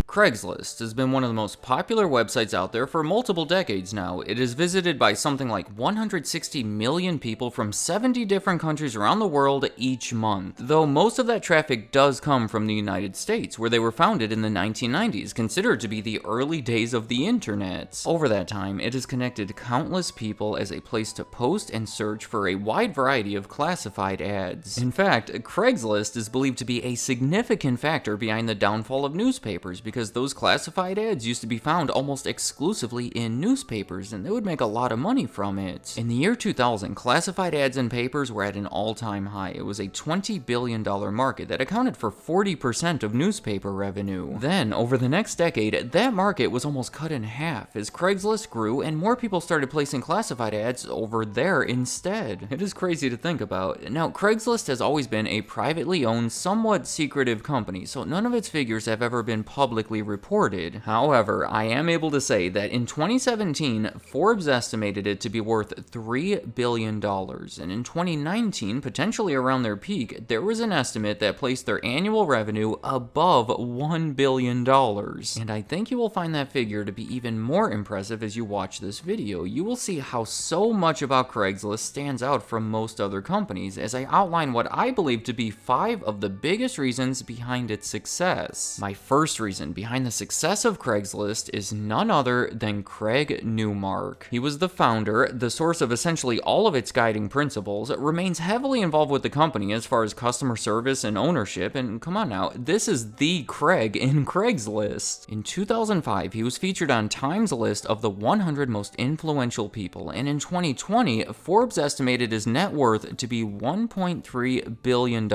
Craigslist has been one of the most popular websites out there for multiple decades now. It is visited by something like 160 million people from 70 different countries around the world each month, though most of that traffic does come from the United States, where they were founded in the 1990s, considered to be the early days of the internet. Over that time, it has connected countless people as a place to post and search for a wide variety of classified ads. In fact, Craigslist is believed to be a significant factor behind the downfall of newspapers, because those classified ads used to be found almost exclusively in newspapers, and they would make a lot of money from it. In the year 2000, classified ads in papers were at an all-time high. It was a $20 billion market that accounted for 40% of newspaper revenue. Then, over the next decade, that market was almost cut in half as Craigslist grew and more people started placing classified ads over there instead. It is crazy to think about. Now, Craigslist has always been a privately owned, somewhat secretive company, so none of its figures have ever been publicly reported. However, I am able to say that in 2017, Forbes estimated it to be worth $3 billion, and in 2019, potentially around their peak, there was an estimate that placed their annual revenue above $1 billion. And I think you will find that figure to be even more impressive as you watch this video. You will see how so much about Craigslist stands out from most other companies, as I outline what I believe to be 5 of the biggest reasons behind its success. My first reason behind the success of Craigslist is none other than Craig Newmark. He was the founder, the source of essentially all of its guiding principles, remains heavily involved with the company as far as customer service and ownership, and come on now, this is the Craig in Craigslist. In 2005, he was featured on Time's list of the 100 most influential people, and in 2020, Forbes estimated his net worth to be $1.3 billion,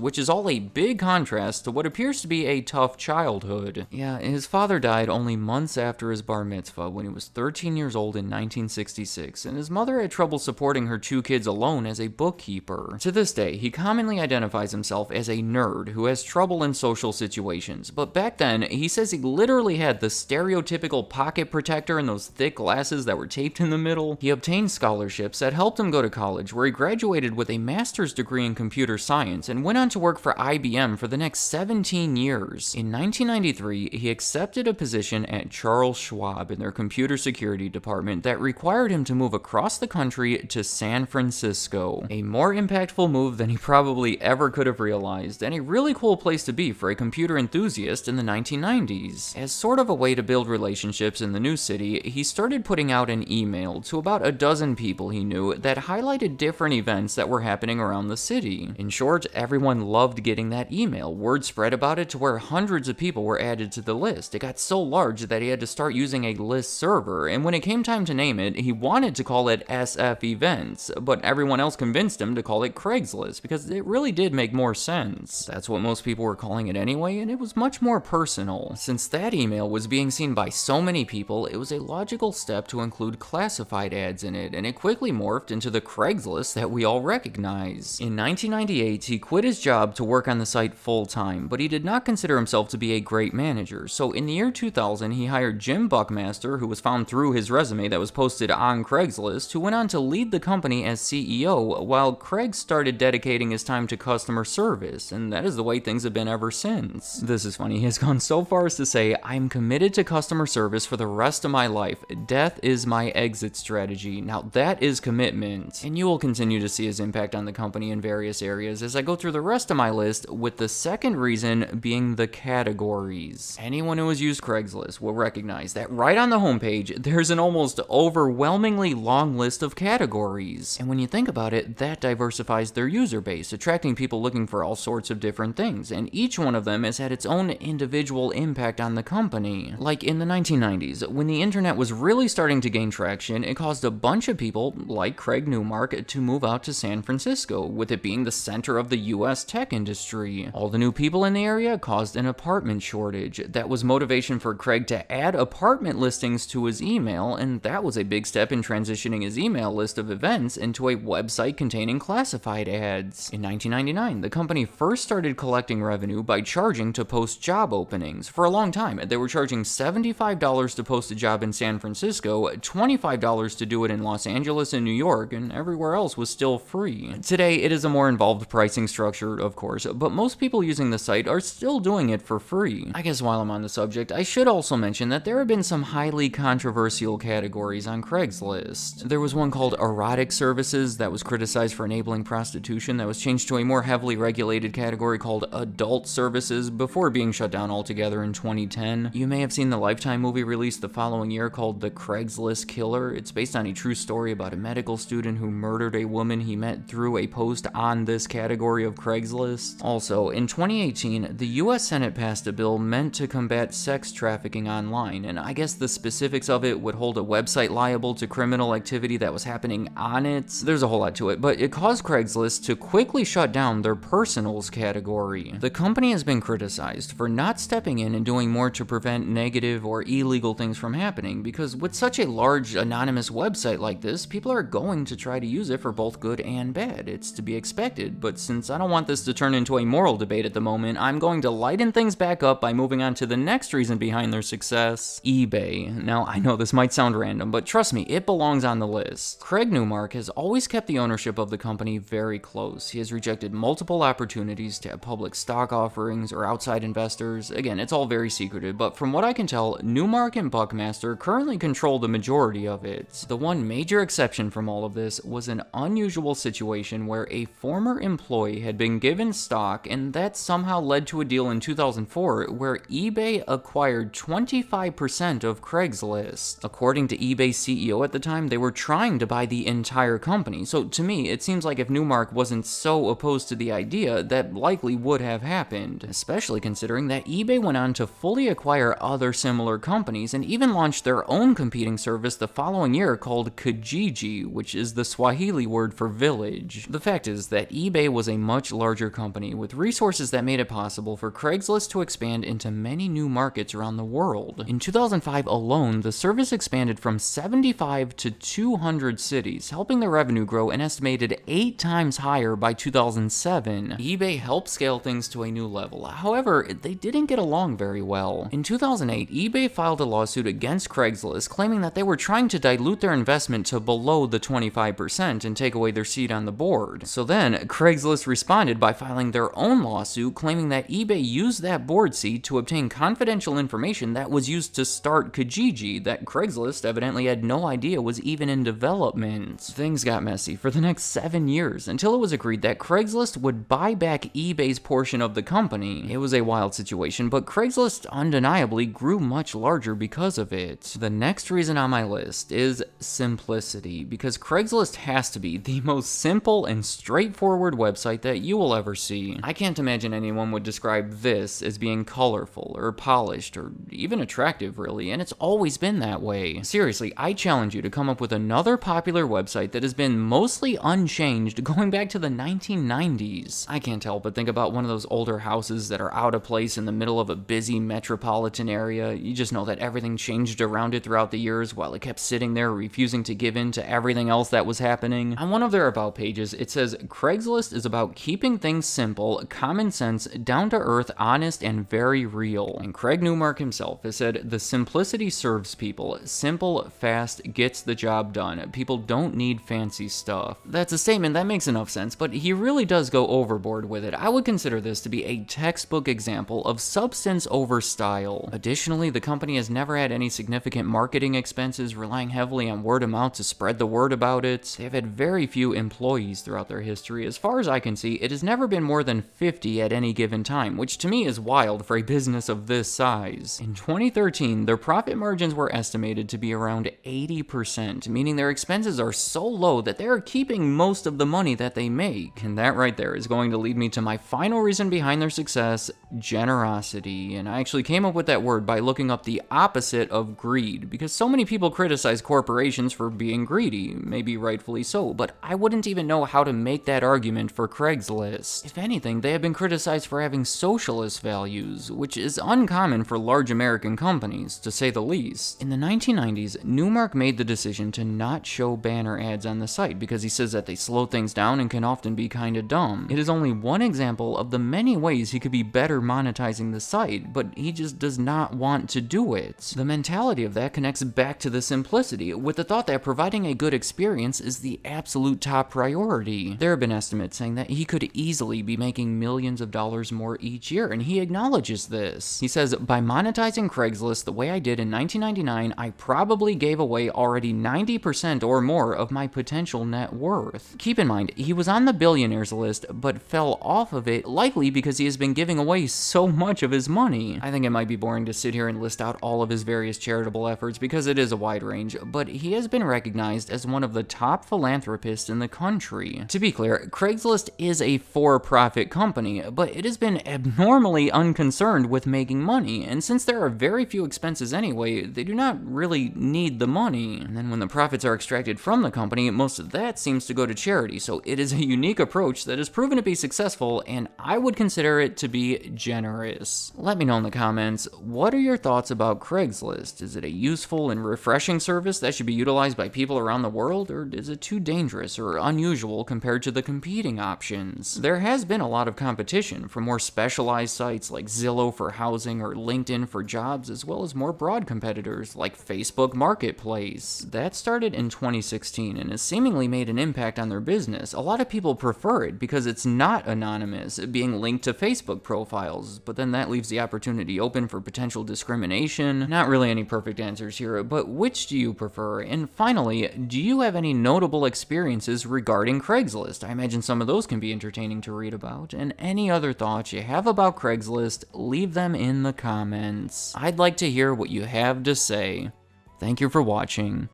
which is all a big contrast to what appears to be a tough childhood. Yeah, his father died only months after his bar mitzvah when he was 13 years old in 1966, and his mother had trouble supporting her 2 kids alone as a bookkeeper. To this day, he commonly identifies himself as a nerd who has trouble in social situations, but back then, he says he literally had the stereotypical pocket protector and those thick glasses that were taped in the middle. He obtained scholarships that helped him go to college, where he graduated with a master's degree in computer science and went on to work for IBM for the next 17 years. In 1993, he accepted a position at Charles Schwab in their computer security department that required him to move across the country to San Francisco. A more impactful move than he probably ever could have realized, and a really cool place to be for a computer enthusiast in the 1990s. As sort of a way to build relationships in the new city, he started putting out an email to about a dozen people he knew that highlighted different events that were happening around the city. In short, everyone loved getting that email. Word spread about it to where hundreds of people were added to the list. It got so large that he had to start using a list server, and when it came time to name it, he wanted to call it SF Events, but everyone else convinced him to call it Craigslist because it really did make more sense. That's what most people were calling it anyway, and it was much more personal. Since that email was being seen by so many people, it was a logical step to include classified ads in it, and it quickly morphed into the Craigslist that we all recognize. In 1998, he quit his job to work on the site full-time, but he did not consider himself to be a great manager, so in the year 2000, he hired Jim Buckmaster, who was found through his resume that was posted on Craigslist, who went on to lead the company as CEO, while Craig started dedicating his time to customer service, and that is the way things have been ever since. This is funny, he has gone so far as to say, "I'm committed to customer service for the rest of my life. Death is my exit strategy." Now that is commitment, and you will continue to see his impact on the company in various areas as I go through the rest of my list, with the second reason being the categories. Anyone who has used Craigslist will recognize that right on the homepage, there's an almost overwhelmingly long list of categories. And when you think about it, that diversifies their user base, attracting people looking for all sorts of different things, and each one of them has had its own individual impact on the company. Like in the 1990s, when the internet was really starting to gain traction, it caused a bunch of people, like Craig Newmark, to move out to San Francisco, with it being the center of the US tech industry. All the new people in the area caused an apartment shortage, search that was motivation for Craig to add apartment listings to his email, and that was a big step in transitioning his email list of events into a website containing classified ads. In 1999, the company first started collecting revenue by charging to post job openings. For a long time, they were charging $75 to post a job in San Francisco, $25 to do it in Los Angeles and New York, and everywhere else was still free. Today, it is a more involved pricing structure, of course, but most people using the site are still doing it for free. I guess while I'm on the subject, I should also mention that there have been some highly controversial categories on Craigslist. There was one called erotic services that was criticized for enabling prostitution that was changed to a more heavily regulated category called adult services before being shut down altogether in 2010. You may have seen the Lifetime movie released the following year called The Craigslist Killer. It's based on a true story about a medical student who murdered a woman he met through a post on this category of Craigslist. Also, in 2018, the US Senate passed a bill meant to combat sex trafficking online, and I guess the specifics of it would hold a website liable to criminal activity that was happening on it. There's a whole lot to it, but it caused Craigslist to quickly shut down their personals category. The company has been criticized for not stepping in and doing more to prevent negative or illegal things from happening, because with such a large anonymous website like this, people are going to try to use it for both good and bad. It's to be expected, but since I don't want this to turn into a moral debate at the moment, I'm going to lighten things back up by moving on to the next reason behind their success: eBay. Now, I know this might sound random, but trust me, it belongs on the list. Craig Newmark has always kept the ownership of the company very close. He has rejected multiple opportunities to have public stock offerings or outside investors. Again, it's all very secretive, but from what I can tell, Newmark and Buckmaster currently control the majority of it. The one major exception from all of this was an unusual situation where a former employee had been given stock, and that somehow led to a deal in 2004 where eBay acquired 25% of Craigslist. According to eBay's CEO at the time, they were trying to buy the entire company, so to me, it seems like if Newmark wasn't so opposed to the idea, that likely would have happened, especially considering that eBay went on to fully acquire other similar companies and even launched their own competing service the following year called Kijiji, which is the Swahili word for village. The fact is that eBay was a much larger company with resources that made it possible for Craigslist to expand into many new markets around the world. In 2005 alone, the service expanded from 75 to 200 cities, helping their revenue grow an estimated 8 times higher by 2007. eBay helped scale things to a new level. However, they didn't get along very well. In 2008, eBay filed a lawsuit against Craigslist claiming that they were trying to dilute their investment to below the 25% and take away their seat on the board. So then, Craigslist responded by filing their own lawsuit claiming that eBay used that board seat to obtain confidential information that was used to start Kijiji that Craigslist evidently had no idea was even in development. Things got messy for the next 7 years until it was agreed that Craigslist would buy back eBay's portion of the company. It was a wild situation, but Craigslist undeniably grew much larger because of it. The next reason on my list is simplicity, because Craigslist has to be the most simple and straightforward website that you will ever see. I can't imagine anyone would describe this as being colorful or polished or even attractive, really, and it's always been that way. Seriously, I challenge you to come up with another popular website that has been mostly unchanged going back to the 1990s. I can't help but think about one of those older houses that are out of place in the middle of a busy metropolitan area. You just know that everything changed around it throughout the years while it kept sitting there refusing to give in to everything else that was happening. On one of their About pages, it says, Craigslist is about keeping things simple, common sense, down to earth, honest, and very real. And Craig Newmark himself has said, the simplicity serves people. Simple, fast, gets the job done. People don't need fancy stuff. That's a statement that makes enough sense, but he really does go overboard with it. I would consider this to be a textbook example of substance over style. Additionally, the company has never had any significant marketing expenses, relying heavily on word of mouth to spread the word about it. They've had very few employees throughout their history. As far as I can see, it has never been more than 50 at any given time, which to me is wild for a business of this size. In 2013, their profit margins were estimated to be around 80%, meaning their expenses are so low that they are keeping most of the money that they make. And that right there is going to lead me to my final reason behind their success: generosity. And I actually came up with that word by looking up the opposite of greed, because so many people criticize corporations for being greedy, maybe rightfully so, but I wouldn't even know how to make that argument for Craigslist. If anything, they have been criticized for having socialist values, which is uncommon for large American companies, to say the least. In the 1990s, Newmark made the decision to not show banner ads on the site because he says that they slow things down and can often be kinda dumb. It is only one example of the many ways he could be better monetizing the site, but he just does not want to do it. The mentality of that connects back to the simplicity, with the thought that providing a good experience is the absolute top priority. There have been estimates saying that he could easily be making millions of dollars more each year, and he acknowledges this. He says, by monetizing Craigslist the way I did in 1999, I probably gave away already 90% or more of my potential net worth. Keep in mind, he was on the billionaires list, but fell off of it, likely because he has been giving away so much of his money. I think it might be boring to sit here and list out all of his various charitable efforts because it is a wide range, but he has been recognized as one of the top philanthropists in the country. To be clear, Craigslist is a for-profit company, but it has been abnormally unconcerned with making money, and since there are very few expenses anyway, they do not really need the money. And then when the profits are extracted from the company, most of that seems to go to charity, so it is a unique approach that has proven to be successful, and I would consider it to be generous. Let me know in the comments, what are your thoughts about Craigslist? Is it a useful and refreshing service that should be utilized by people around the world, or is it too dangerous or unusual compared to the competing options? There has been a lot of competition from more specialized sites like Zillow for housing or LinkedIn for jobs, as well as more broad competitors like Facebook Marketplace. That started in 2016 and has seemingly made an impact on their business. A lot of people prefer it because it's not anonymous, being linked to Facebook profiles, but then that leaves the opportunity open for potential discrimination. Not really any perfect answers here, but which do you prefer? And finally, do you have any notable experiences regarding Craigslist? I imagine some of those can be entertaining to read about. And any other thoughts you have about Craigslist, leave them in the comments. I'd like to hear what you have to say. Thank you for watching.